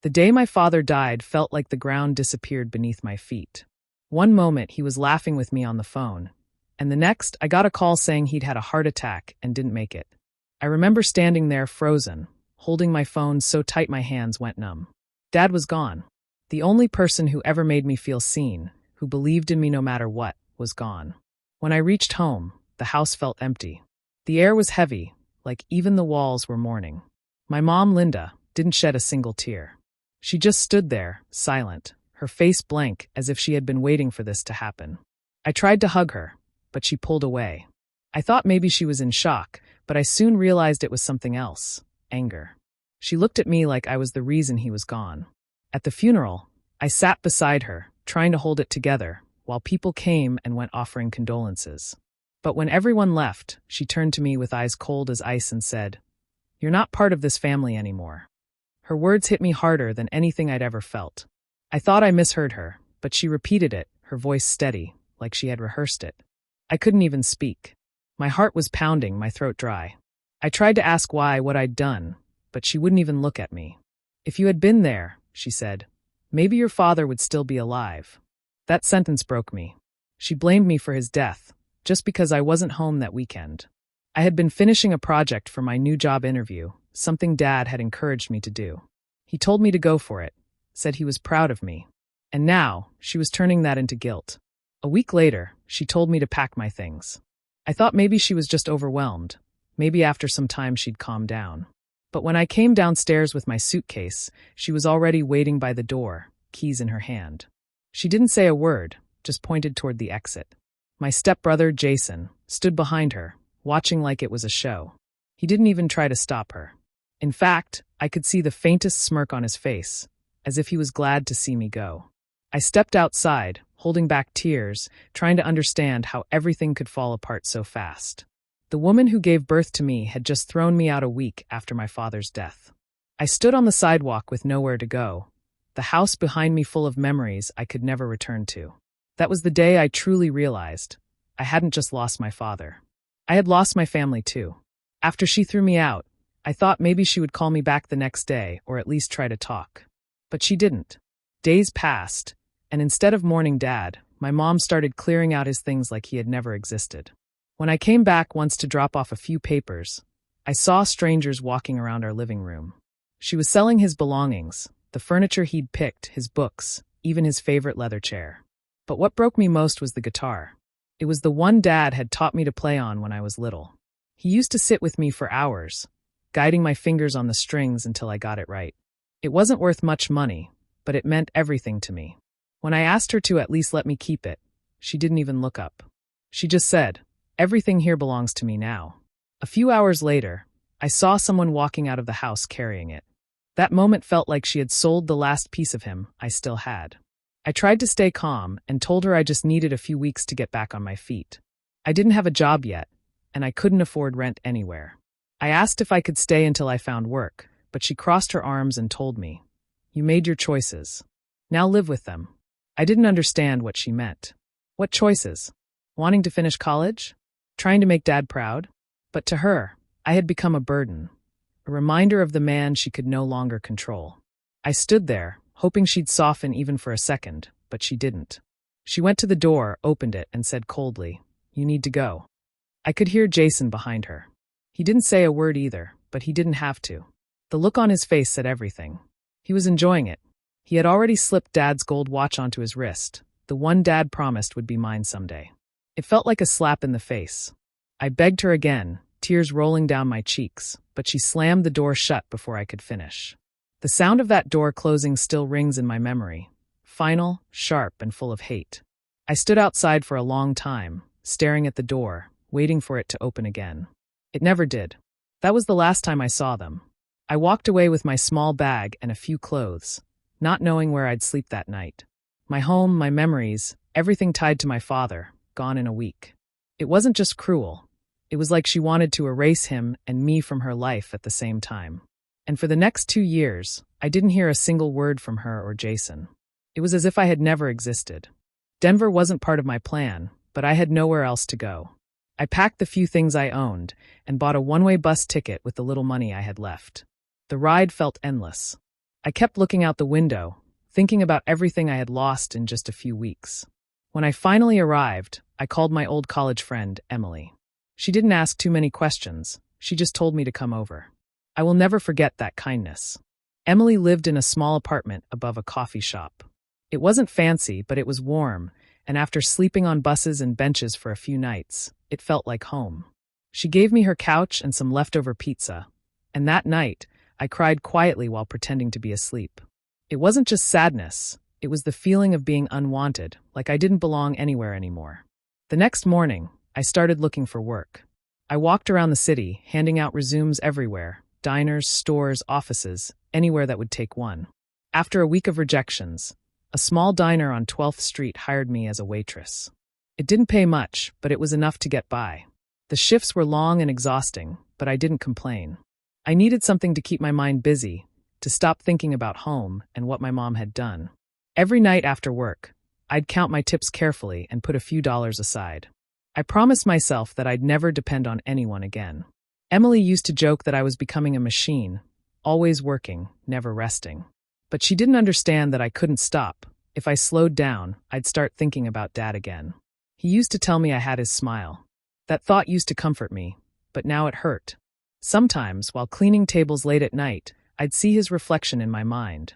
The day my father died felt like the ground disappeared beneath my feet. One moment he was laughing with me on the phone, and the next I got a call saying he'd had a heart attack and didn't make it. I remember standing there frozen, holding my phone so tight my hands went numb. Dad was gone. The only person who ever made me feel seen, who believed in me no matter what, was gone. When I reached home, the house felt empty. The air was heavy, like even the walls were mourning. My mom, Linda, didn't shed a single tear. She just stood there, silent, her face blank as if she had been waiting for this to happen. I tried to hug her, but she pulled away. I thought maybe she was in shock, but I soon realized it was something else, anger. She looked at me like I was the reason he was gone. At the funeral, I sat beside her, trying to hold it together, while people came and went offering condolences. But when everyone left, she turned to me with eyes cold as ice and said, "You're not part of this family anymore." Her words hit me harder than anything I'd ever felt. I thought I misheard her, but she repeated it, her voice steady, like she had rehearsed it. I couldn't even speak. My heart was pounding, my throat dry. I tried to ask why, what I'd done, but she wouldn't even look at me. "If you had been there," she said, "maybe your father would still be alive." That sentence broke me. She blamed me for his death, just because I wasn't home that weekend. I had been finishing a project for my new job interview, something Dad had encouraged me to do. He told me to go for it, said he was proud of me. And now, she was turning that into guilt. A week later, she told me to pack my things. I thought maybe she was just overwhelmed. Maybe after some time she'd calm down. But when I came downstairs with my suitcase, she was already waiting by the door, keys in her hand. She didn't say a word, just pointed toward the exit. My stepbrother, Jason, stood behind her, watching like it was a show. He didn't even try to stop her. In fact, I could see the faintest smirk on his face, as if he was glad to see me go. I stepped outside, holding back tears, trying to understand how everything could fall apart so fast. The woman who gave birth to me had just thrown me out a week after my father's death. I stood on the sidewalk with nowhere to go, the house behind me full of memories I could never return to. That was the day I truly realized I hadn't just lost my father. I had lost my family too. After she threw me out, I thought maybe she would call me back the next day or at least try to talk. But she didn't. Days passed, and instead of mourning Dad, my mom started clearing out his things like he had never existed. When I came back once to drop off a few papers, I saw strangers walking around our living room. She was selling his belongings, the furniture he'd picked, his books, even his favorite leather chair. But what broke me most was the guitar. It was the one Dad had taught me to play on when I was little. He used to sit with me for hours, guiding my fingers on the strings until I got it right. It wasn't worth much money, but it meant everything to me. When I asked her to at least let me keep it, she didn't even look up. She just said, "Everything here belongs to me now." A few hours later, I saw someone walking out of the house carrying it. That moment felt like she had sold the last piece of him I still had. I tried to stay calm and told her I just needed a few weeks to get back on my feet. I didn't have a job yet, and I couldn't afford rent anywhere. I asked if I could stay until I found work, but she crossed her arms and told me, "You made your choices. Now live with them." I didn't understand what she meant. What choices? Wanting to finish college? Trying to make Dad proud? But to her, I had become a burden, a reminder of the man she could no longer control. I stood there, hoping she'd soften even for a second, but she didn't. She went to the door, opened it, and said coldly, "You need to go." I could hear Jason behind her. He didn't say a word either, but he didn't have to. The look on his face said everything. He was enjoying it. He had already slipped Dad's gold watch onto his wrist, the one Dad promised would be mine someday. It felt like a slap in the face. I begged her again, tears rolling down my cheeks, but she slammed the door shut before I could finish. The sound of that door closing still rings in my memory, final, sharp, and full of hate. I stood outside for a long time, staring at the door, waiting for it to open again. It never did. That was the last time I saw them. I walked away with my small bag and a few clothes, not knowing where I'd sleep that night. My home, my memories, everything tied to my father, gone in a week. It wasn't just cruel. It was like she wanted to erase him and me from her life at the same time. And for the next 2 years, I didn't hear a single word from her or Jason. It was as if I had never existed. Denver wasn't part of my plan, but I had nowhere else to go. I packed the few things I owned and bought a one-way bus ticket with the little money I had left. The ride felt endless. I kept looking out the window, thinking about everything I had lost in just a few weeks. When I finally arrived, I called my old college friend, Emily. She didn't ask too many questions, she just told me to come over. I will never forget that kindness. Emily lived in a small apartment above a coffee shop. It wasn't fancy, but it was warm, and after sleeping on buses and benches for a few nights, it felt like home. She gave me her couch and some leftover pizza, and that night, I cried quietly while pretending to be asleep. It wasn't just sadness, it was the feeling of being unwanted, like I didn't belong anywhere anymore. The next morning, I started looking for work. I walked around the city, handing out resumes everywhere, diners, stores, offices, anywhere that would take one. After a week of rejections, a small diner on 12th Street hired me as a waitress. It didn't pay much, but it was enough to get by. The shifts were long and exhausting, but I didn't complain. I needed something to keep my mind busy, to stop thinking about home and what my mom had done. Every night after work, I'd count my tips carefully and put a few dollars aside. I promised myself that I'd never depend on anyone again. Emily used to joke that I was becoming a machine, always working, never resting. But she didn't understand that I couldn't stop. If I slowed down, I'd start thinking about Dad again. He used to tell me I had his smile. That thought used to comfort me, but now it hurt. Sometimes, while cleaning tables late at night, I'd see his reflection in my mind.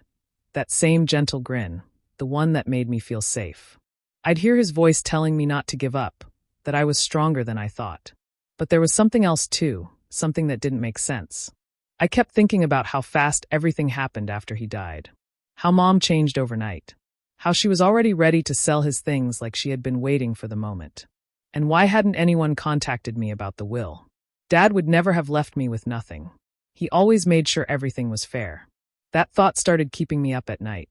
That same gentle grin, the one that made me feel safe. I'd hear his voice telling me not to give up, that I was stronger than I thought. But there was something else too, something that didn't make sense. I kept thinking about how fast everything happened after he died. How Mom changed overnight. How she was already ready to sell his things like she had been waiting for the moment. And why hadn't anyone contacted me about the will? Dad would never have left me with nothing. He always made sure everything was fair. That thought started keeping me up at night.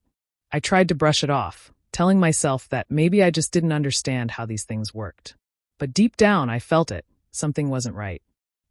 I tried to brush it off, telling myself that maybe I just didn't understand how these things worked. But deep down, I felt it. Something wasn't right.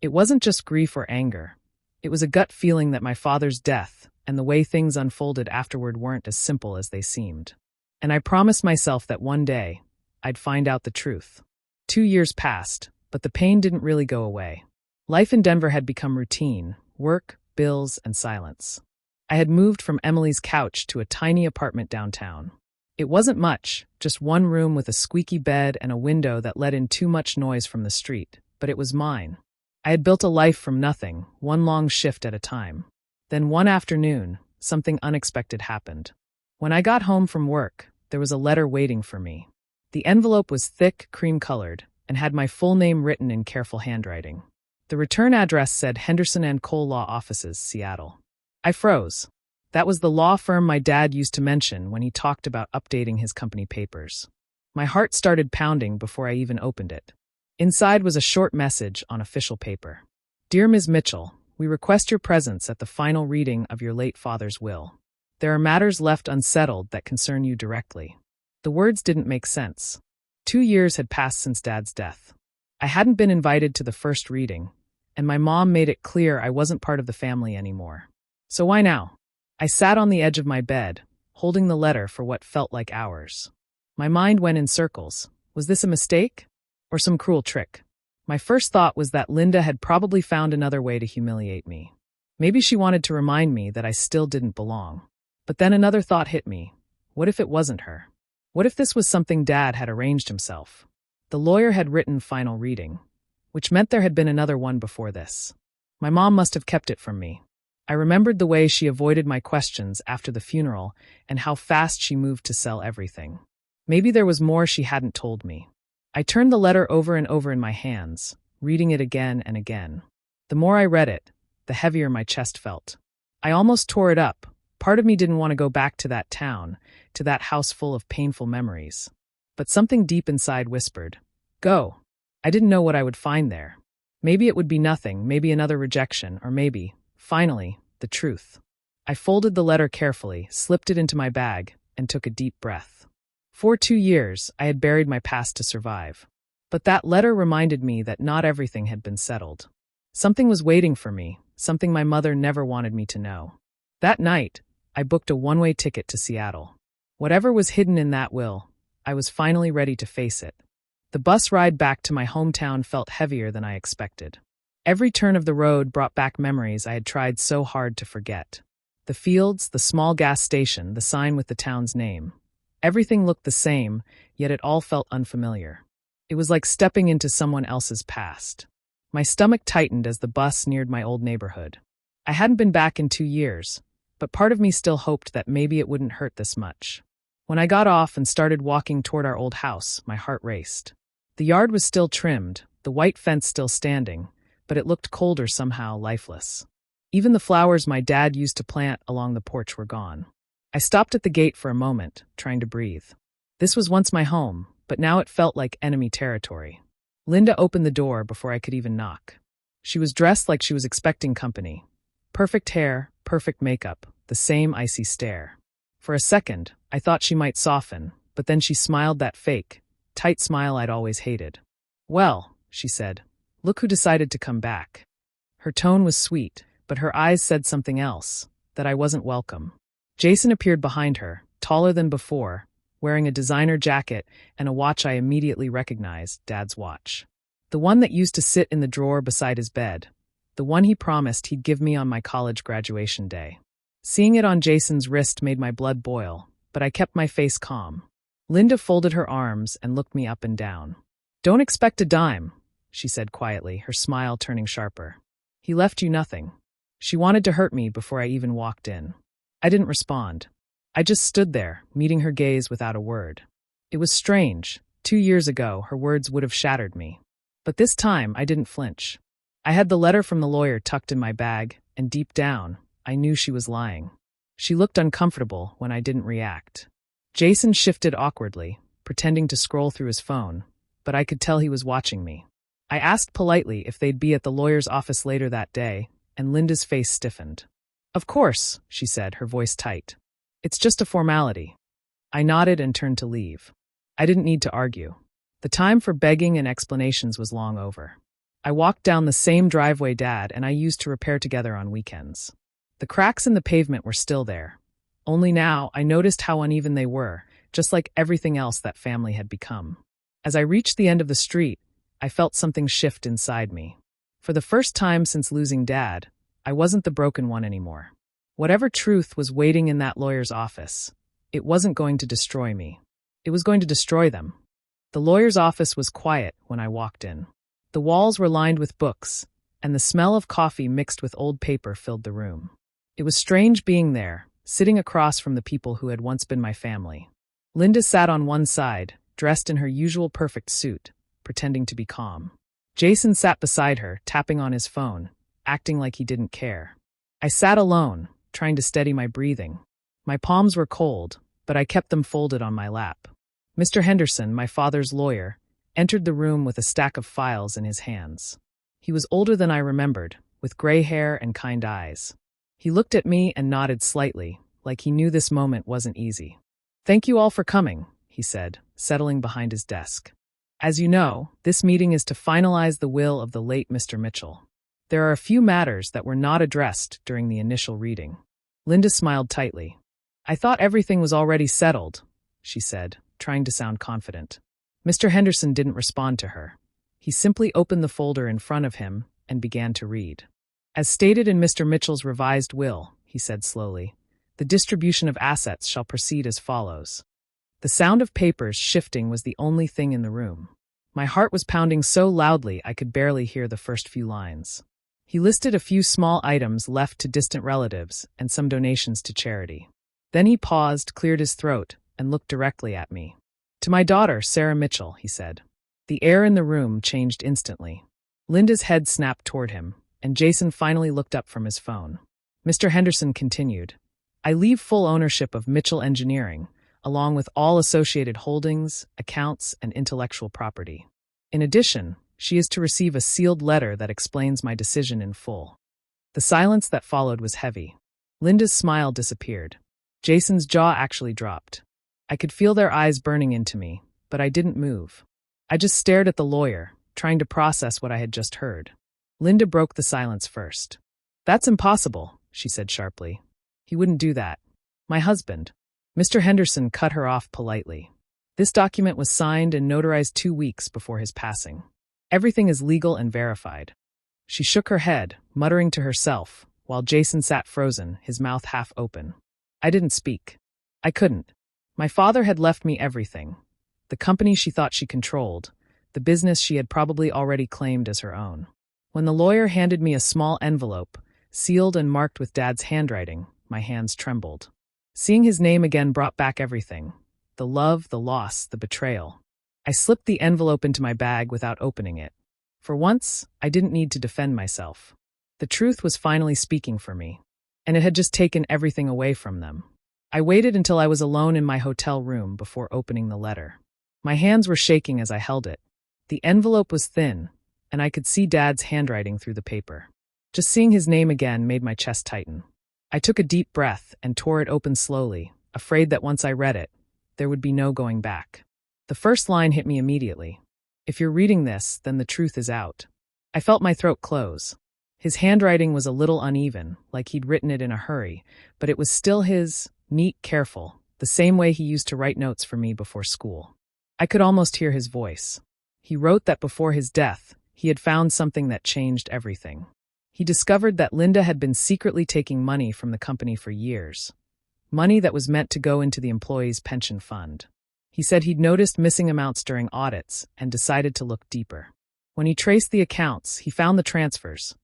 It wasn't just grief or anger. It was a gut feeling that my father's death and the way things unfolded afterward weren't as simple as they seemed. And I promised myself that one day, I'd find out the truth. 2 years passed, but the pain didn't really go away. Life in Denver had become routine, work, bills, and silence. I had moved from Emily's couch to a tiny apartment downtown. It wasn't much, just one room with a squeaky bed and a window that let in too much noise from the street, but it was mine. I had built a life from nothing, one long shift at a time. Then one afternoon, something unexpected happened. When I got home from work, there was a letter waiting for me. The envelope was thick, cream-colored, and had my full name written in careful handwriting. The return address said Henderson and Cole Law Offices, Seattle. I froze. That was the law firm my dad used to mention when he talked about updating his company papers. My heart started pounding before I even opened it. Inside was a short message on official paper. Dear Ms. Mitchell, we request your presence at the final reading of your late father's will. There are matters left unsettled that concern you directly. The words didn't make sense. 2 years had passed since Dad's death. I hadn't been invited to the first reading, and my mom made it clear I wasn't part of the family anymore. So why now? I sat on the edge of my bed, holding the letter for what felt like hours. My mind went in circles. Was this a mistake? Or some cruel trick? My first thought was that Linda had probably found another way to humiliate me. Maybe she wanted to remind me that I still didn't belong. But then another thought hit me. What if it wasn't her? What if this was something Dad had arranged himself? The lawyer had written final reading, which meant there had been another one before this. My mom must have kept it from me. I remembered the way she avoided my questions after the funeral and how fast she moved to sell everything. Maybe there was more she hadn't told me. I turned the letter over and over in my hands, reading it again and again. The more I read it, the heavier my chest felt. I almost tore it up. Part of me didn't want to go back to that town, to that house full of painful memories. But something deep inside whispered, "Go." I didn't know what I would find there. Maybe it would be nothing, maybe another rejection, or maybe, finally, the truth. I folded the letter carefully, slipped it into my bag, and took a deep breath. For 2 years, I had buried my past to survive. But that letter reminded me that not everything had been settled. Something was waiting for me, something my mother never wanted me to know. That night, I booked a one-way ticket to Seattle. Whatever was hidden in that will, I was finally ready to face it. The bus ride back to my hometown felt heavier than I expected. Every turn of the road brought back memories I had tried so hard to forget. The fields, the small gas station, the sign with the town's name. Everything looked the same, yet it all felt unfamiliar. It was like stepping into someone else's past. My stomach tightened as the bus neared my old neighborhood. I hadn't been back in 2 years, but part of me still hoped that maybe it wouldn't hurt this much. When I got off and started walking toward our old house, my heart raced. The yard was still trimmed, the white fence still standing, but it looked colder somehow, lifeless. Even the flowers my dad used to plant along the porch were gone. I stopped at the gate for a moment, trying to breathe. This was once my home, but now it felt like enemy territory. Linda opened the door before I could even knock. She was dressed like she was expecting company. Perfect hair, perfect makeup, the same icy stare. For a second, I thought she might soften, but then she smiled that fake, tight smile I'd always hated. "Well," she said, "look who decided to come back." Her tone was sweet, but her eyes said something else, that I wasn't welcome. Jason appeared behind her, taller than before, wearing a designer jacket and a watch I immediately recognized, Dad's watch. The one that used to sit in the drawer beside his bed. The one he promised he'd give me on my college graduation day. Seeing it on Jason's wrist made my blood boil, but I kept my face calm. Linda folded her arms and looked me up and down. "Don't expect a dime," she said quietly, her smile turning sharper. "He left you nothing." She wanted to hurt me before I even walked in. I didn't respond. I just stood there, meeting her gaze without a word. It was strange. 2 years ago, her words would have shattered me. But this time, I didn't flinch. I had the letter from the lawyer tucked in my bag, and deep down, I knew she was lying. She looked uncomfortable when I didn't react. Jason shifted awkwardly, pretending to scroll through his phone, but I could tell he was watching me. I asked politely if they'd be at the lawyer's office later that day, and Linda's face stiffened. "Of course," she said, her voice tight. "It's just a formality." I nodded and turned to leave. I didn't need to argue. The time for begging and explanations was long over. I walked down the same driveway Dad and I used to repair together on weekends. The cracks in the pavement were still there. Only now I noticed how uneven they were, just like everything else that family had become. As I reached the end of the street, I felt something shift inside me. For the first time since losing Dad, I wasn't the broken one anymore. Whatever truth was waiting in that lawyer's office, it wasn't going to destroy me. It was going to destroy them. The lawyer's office was quiet when I walked in. The walls were lined with books, and the smell of coffee mixed with old paper filled the room. It was strange being there, sitting across from the people who had once been my family. Linda sat on one side, dressed in her usual perfect suit, pretending to be calm. Jason sat beside her, tapping on his phone, acting like he didn't care. I sat alone, trying to steady my breathing. My palms were cold, but I kept them folded on my lap. Mr. Henderson, my father's lawyer, entered the room with a stack of files in his hands. He was older than I remembered, with gray hair and kind eyes. He looked at me and nodded slightly, like he knew this moment wasn't easy. "Thank you all for coming," he said, settling behind his desk. "As you know, this meeting is to finalize the will of the late Mr. Mitchell. There are a few matters that were not addressed during the initial reading." Linda smiled tightly. "I thought everything was already settled," she said, trying to sound confident. Mr. Henderson didn't respond to her. He simply opened the folder in front of him and began to read. "As stated in Mr. Mitchell's revised will," he said slowly, "the distribution of assets shall proceed as follows." The sound of papers shifting was the only thing in the room. My heart was pounding so loudly I could barely hear the first few lines. He listed a few small items left to distant relatives and some donations to charity. Then he paused, cleared his throat, and looked directly at me. "To my daughter, Sarah Mitchell," he said. The air in the room changed instantly. Linda's head snapped toward him, and Jason finally looked up from his phone. Mr. Henderson continued, "I leave full ownership of Mitchell Engineering, along with all associated holdings, accounts, and intellectual property. In addition, she is to receive a sealed letter that explains my decision in full." The silence that followed was heavy. Linda's smile disappeared. Jason's jaw actually dropped. I could feel their eyes burning into me, but I didn't move. I just stared at the lawyer, trying to process what I had just heard. Linda broke the silence first. "That's impossible," she said sharply. "He wouldn't do that. My husband." Mr. Henderson cut her off politely. "This document was signed and notarized 2 weeks before his passing. Everything is legal and verified." She shook her head, muttering to herself, while Jason sat frozen, his mouth half open. I didn't speak. I couldn't. My father had left me everything. The company she thought she controlled, the business she had probably already claimed as her own. When the lawyer handed me a small envelope, sealed and marked with Dad's handwriting, my hands trembled. Seeing his name again brought back everything. The love, the loss, the betrayal. I slipped the envelope into my bag without opening it. For once, I didn't need to defend myself. The truth was finally speaking for me, and it had just taken everything away from them. I waited until I was alone in my hotel room before opening the letter. My hands were shaking as I held it. The envelope was thin, and I could see Dad's handwriting through the paper. Just seeing his name again made my chest tighten. I took a deep breath and tore it open slowly, afraid that once I read it, there would be no going back. The first line hit me immediately. If you're reading this, then the truth is out. I felt my throat close. His handwriting was a little uneven, like he'd written it in a hurry, but it was still his, neat, careful, the same way he used to write notes for me before school. I could almost hear his voice. He wrote that before his death, he had found something that changed everything. He discovered that Linda had been secretly taking money from the company for years. Money that was meant to go into the employees' pension fund. He said he'd noticed missing amounts during audits and decided to look deeper. When he traced the accounts, he found the transfers.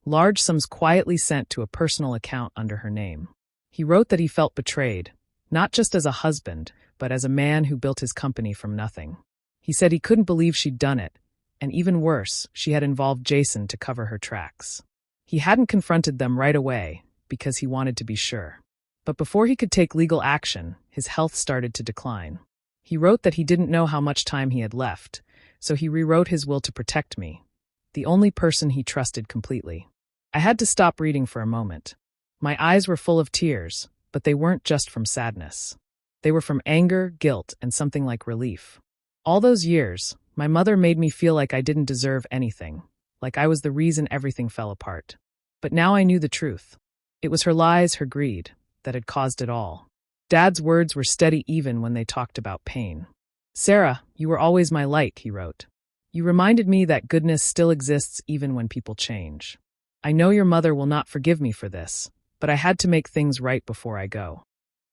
Large sums quietly sent to a personal account under her name. He wrote that he felt betrayed, not just as a husband, but as a man who built his company from nothing. He said he couldn't believe she'd done it, and even worse, she had involved Jason to cover her tracks. He hadn't confronted them right away because he wanted to be sure. But before he could take legal action, his health started to decline. He wrote that he didn't know how much time he had left, so he rewrote his will to protect me, the only person he trusted completely. I had to stop reading for a moment. My eyes were full of tears, but they weren't just from sadness. They were from anger, guilt, and something like relief. All those years, my mother made me feel like I didn't deserve anything, like I was the reason everything fell apart. But now I knew the truth. It was her lies, her greed, that had caused it all. Dad's words were steady even when they talked about pain. "Sarah, you were always my light," he wrote. "You reminded me that goodness still exists even when people change. I know your mother will not forgive me for this, but I had to make things right before I go."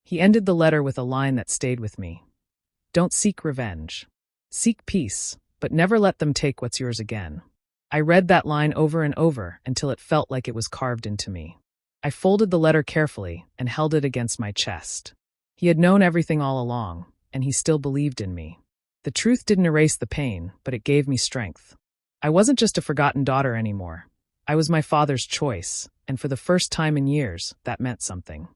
He ended the letter with a line that stayed with me. "Don't seek revenge. Seek peace, but never let them take what's yours again." I read that line over and over until it felt like it was carved into me. I folded the letter carefully and held it against my chest. He had known everything all along, and he still believed in me. The truth didn't erase the pain, but it gave me strength. I wasn't just a forgotten daughter anymore. I was my father's choice, and for the first time in years, that meant something.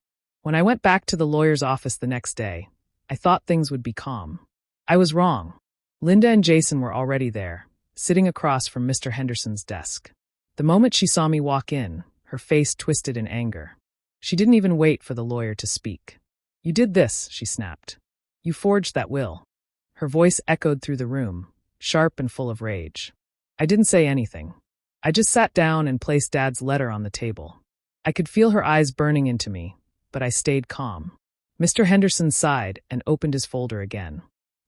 When I went back to the lawyer's office the next day, I thought things would be calm. I was wrong. Linda and Jason were already there, sitting across from Mr. Henderson's desk. The moment she saw me walk in, her face twisted in anger. She didn't even wait for the lawyer to speak. "You did this," she snapped. "You forged that will." Her voice echoed through the room, sharp and full of rage. I didn't say anything. I just sat down and placed Dad's letter on the table. I could feel her eyes burning into me, but I stayed calm. Mr. Henderson sighed and opened his folder again.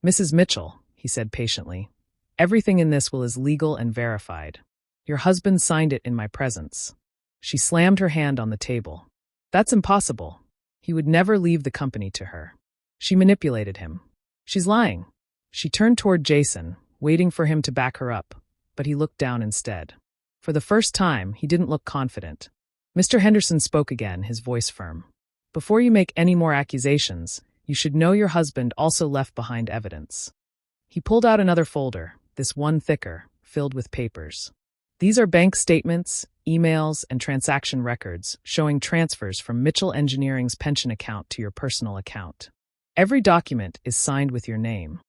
"Mrs. Mitchell," he said patiently, "everything in this will is legal and verified. Your husband signed it in my presence." She slammed her hand on the table. "That's impossible. He would never leave the company to her. She manipulated him. She's lying." She turned toward Jason, waiting for him to back her up, but he looked down instead. For the first time, he didn't look confident. Mr. Henderson spoke again, his voice firm. "Before you make any more accusations, you should know your husband also left behind evidence." He pulled out another folder, this one thicker, filled with papers. "These are bank statements, emails, and transaction records showing transfers from Mitchell Engineering's pension account to your personal account. Every document is signed with your name."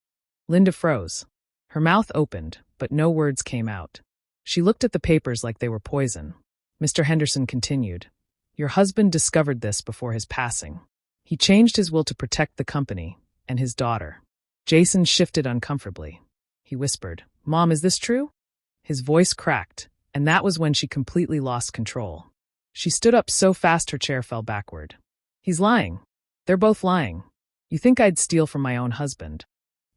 Linda froze. Her mouth opened, but no words came out. She looked at the papers like they were poison. Mr. Henderson continued, "Your husband discovered this before his passing. He changed his will to protect the company and his daughter." Jason shifted uncomfortably. He whispered, "Mom, is this true?" His voice cracked, and that was when she completely lost control. She stood up so fast her chair fell backward. "He's lying. They're both lying. You think I'd steal from my own husband?"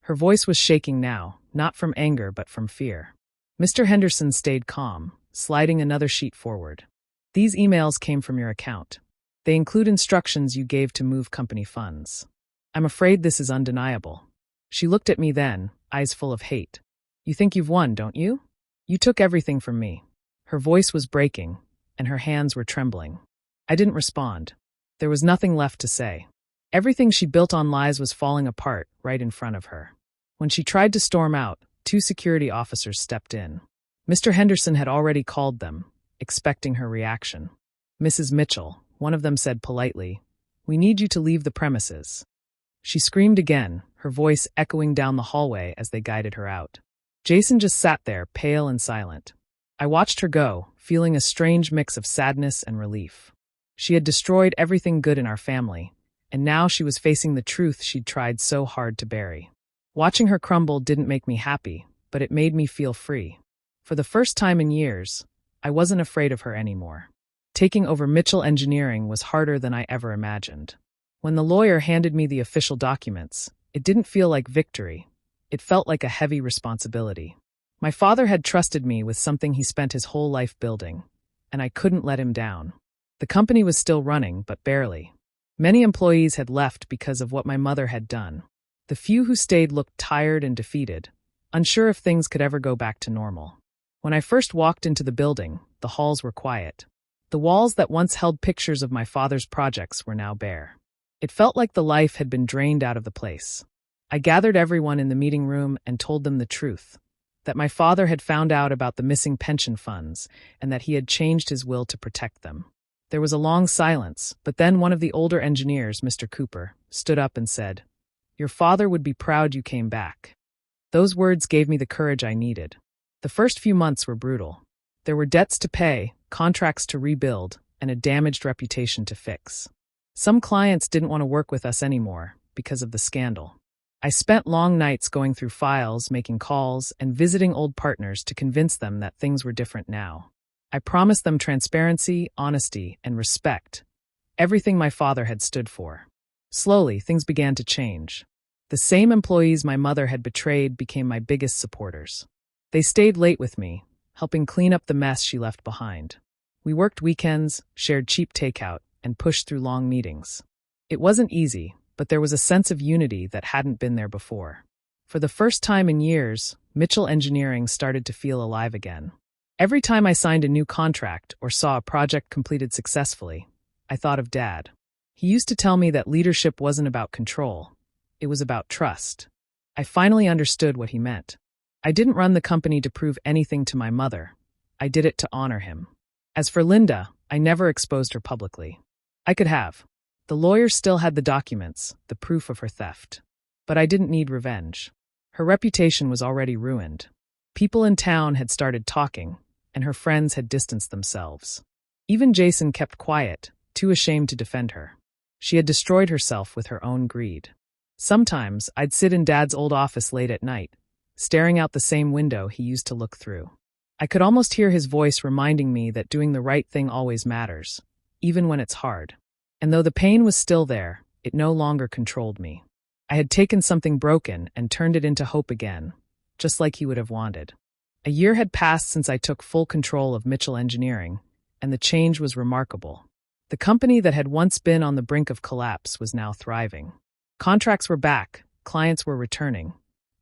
Her voice was shaking now, not from anger but from fear. Mr. Henderson stayed calm, sliding another sheet forward. These emails came from your account. They include instructions you gave to move company funds. I'm afraid this is undeniable." She looked at me then, eyes full of hate. "You think you've won, don't you? You took everything from me." Her voice was breaking, and her hands were trembling. I didn't respond. There was nothing left to say. Everything she built on lies was falling apart right in front of her. When she tried to storm out, 2 security officers stepped in. Mr. Henderson had already called them, expecting her reaction. "Mrs. Mitchell," one of them said politely, "we need you to leave the premises." She screamed again, her voice echoing down the hallway as they guided her out. Jason just sat there, pale and silent. I watched her go, feeling a strange mix of sadness and relief. She had destroyed everything good in our family, and now she was facing the truth she'd tried so hard to bury. Watching her crumble didn't make me happy, but it made me feel free. For the first time in years, I wasn't afraid of her anymore. Taking over Mitchell Engineering was harder than I ever imagined. When the lawyer handed me the official documents, it didn't feel like victory. It felt like a heavy responsibility. My father had trusted me with something he spent his whole life building, and I couldn't let him down. The company was still running, but barely. Many employees had left because of what my mother had done. The few who stayed looked tired and defeated, unsure if things could ever go back to normal. When I first walked into the building, the halls were quiet. The walls that once held pictures of my father's projects were now bare. It felt like the life had been drained out of the place. I gathered everyone in the meeting room and told them the truth, that my father had found out about the missing pension funds and that he had changed his will to protect them. There was a long silence, but then one of the older engineers, Mr. Cooper, stood up and said, "Your father would be proud you came back." Those words gave me the courage I needed. The first few months were brutal. There were debts to pay, contracts to rebuild, and a damaged reputation to fix. Some clients didn't want to work with us anymore because of the scandal. I spent long nights going through files, making calls, and visiting old partners to convince them that things were different now. I promised them transparency, honesty, and respect, everything my father had stood for. Slowly, things began to change. The same employees my mother had betrayed became my biggest supporters. They stayed late with me, helping clean up the mess she left behind. We worked weekends, shared cheap takeout, and pushed through long meetings. It wasn't easy, but there was a sense of unity that hadn't been there before. For the first time in years, Mitchell Engineering started to feel alive again. Every time I signed a new contract or saw a project completed successfully, I thought of Dad. He used to tell me that leadership wasn't about control, it was about trust. I finally understood what he meant. I didn't run the company to prove anything to my mother. I did it to honor him. As for Linda, I never exposed her publicly. I could have. The lawyer still had the documents, the proof of her theft. But I didn't need revenge. Her reputation was already ruined. People in town had started talking, and her friends had distanced themselves. Even Jason kept quiet, too ashamed to defend her. She had destroyed herself with her own greed. Sometimes I'd sit in Dad's old office late at night, staring out the same window he used to look through. I could almost hear his voice reminding me that doing the right thing always matters, even when it's hard. And though the pain was still there, it no longer controlled me. I had taken something broken and turned it into hope again, just like he would have wanted. A year had passed since I took full control of Mitchell Engineering, and the change was remarkable. The company that had once been on the brink of collapse was now thriving. Contracts were back, clients were returning,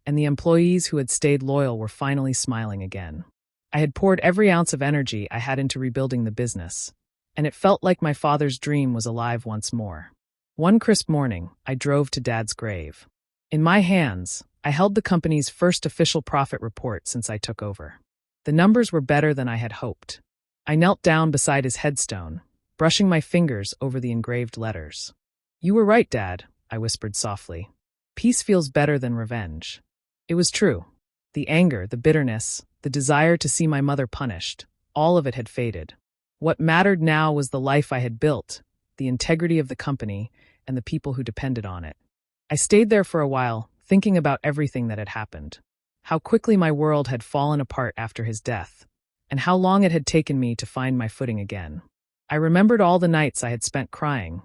and the employees who had stayed loyal were finally smiling again. I had poured every ounce of energy I had into rebuilding the business, and it felt like my father's dream was alive once more. One crisp morning, I drove to Dad's grave. In my hands, I held the company's first official profit report since I took over. The numbers were better than I had hoped. I knelt down beside his headstone, brushing my fingers over the engraved letters. "You were right, Dad," I whispered softly. "Peace feels better than revenge." It was true. The anger, the bitterness, the desire to see my mother punished, all of it had faded. What mattered now was the life I had built, the integrity of the company, and the people who depended on it. I stayed there for a while, thinking about everything that had happened. How quickly my world had fallen apart after his death, and how long it had taken me to find my footing again. I remembered all the nights I had spent crying,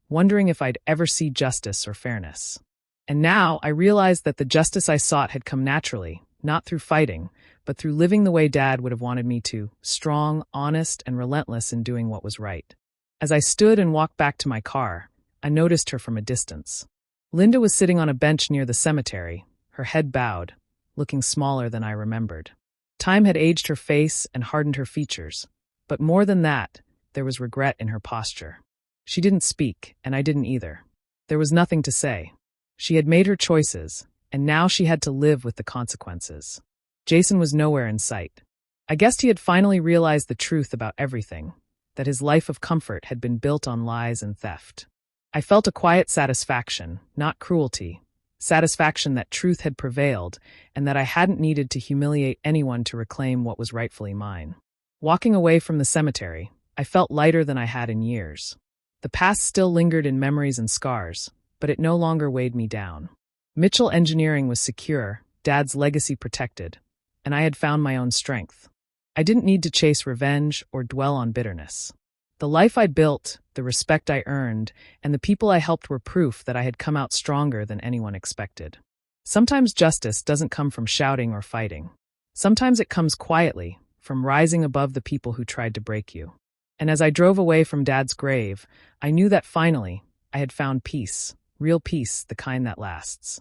wondering if I'd ever see justice or fairness. And now I realized that the justice I sought had come naturally, not through fighting, but through living the way Dad would have wanted me to, strong, honest, and relentless in doing what was right. As I stood and walked back to my car, I noticed her from a distance. Linda was sitting on a bench near the cemetery, her head bowed, looking smaller than I remembered. Time had aged her face and hardened her features, but more than that, there was regret in her posture. She didn't speak, and I didn't either. There was nothing to say. She had made her choices, and now she had to live with the consequences. Jason was nowhere in sight. I guessed he had finally realized the truth about everything, that his life of comfort had been built on lies and theft. I felt a quiet satisfaction, not cruelty, satisfaction that truth had prevailed and that I hadn't needed to humiliate anyone to reclaim what was rightfully mine. Walking away from the cemetery, I felt lighter than I had in years. The past still lingered in memories and scars, but it no longer weighed me down. Mitchell Engineering was secure, Dad's legacy protected, and I had found my own strength. I didn't need to chase revenge or dwell on bitterness. The life I'd built, the respect I earned, and the people I helped were proof that I had come out stronger than anyone expected. Sometimes justice doesn't come from shouting or fighting. Sometimes it comes quietly, from rising above the people who tried to break you. And as I drove away from Dad's grave, I knew that finally, I had found peace, real peace, the kind that lasts.